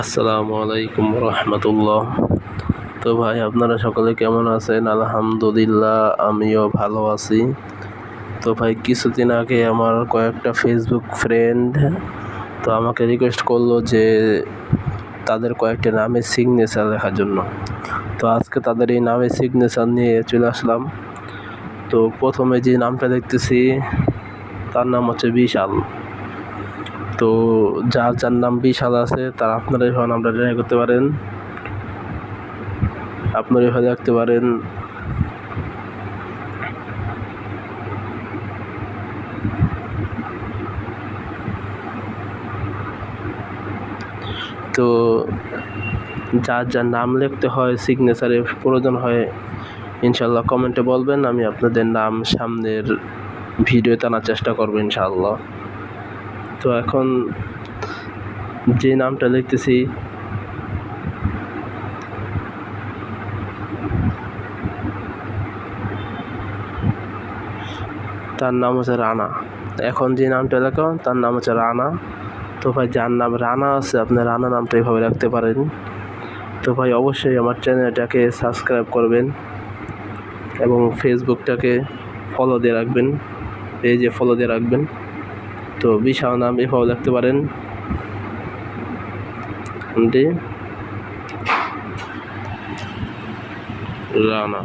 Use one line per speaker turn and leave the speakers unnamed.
আসসালামু আলাইকুম রহমতুল্লাহ। তো ভাই, আপনারা সকলে কেমন আছেন? আলহামদুলিল্লাহ, আমিও ভালো আছি। তো ভাই, কিছুদিন আগে আমার কয়েকটা ফেসবুক ফ্রেন্ড তো আমাকে রিকোয়েস্ট করলো যে তাদের কয়েকটা নামের সিগনেচার লেখার জন্য। তো আজকে তাদের এই নামের সিগনেচার নিয়ে চলে আসলাম। তো প্রথমে যে নামটা দেখতেছি তার নাম হচ্ছে বিশাল। তো যার যার নাম বিশাল আছে তারা আপনারা এভাবে নামটা ট্রাই করতে পারেন, আপনারা এভাবে দেখতে পারেন। তো যার যার নাম লিখতে হয়, সিগনেচারের প্রয়োজন হয়, ইনশাল্লাহ কমেন্টে বলবেন, আমি আপনাদের নাম সামনের ভিডিওতে আনার চেষ্টা করবো ইনশাআল্লাহ। তো এখন যে নামটা লিখতেছি তার নাম হচ্ছে রানা। এখন যে নামটা লেখা তার নাম হচ্ছে রানা। তো ভাই, যার নাম রানা আছে আপনি রানা নামটা এইভাবে রাখতে পারেন। তো ভাই, অবশ্যই আমার চ্যানেলটাকে সাবস্ক্রাইব করবেন এবং ফেসবুকটাকে ফলো দিয়ে রাখবেন, পেজে ফলো দিয়ে রাখবেন। তো বিশাল নাম এভাবে রাখতে পারেন, রানা।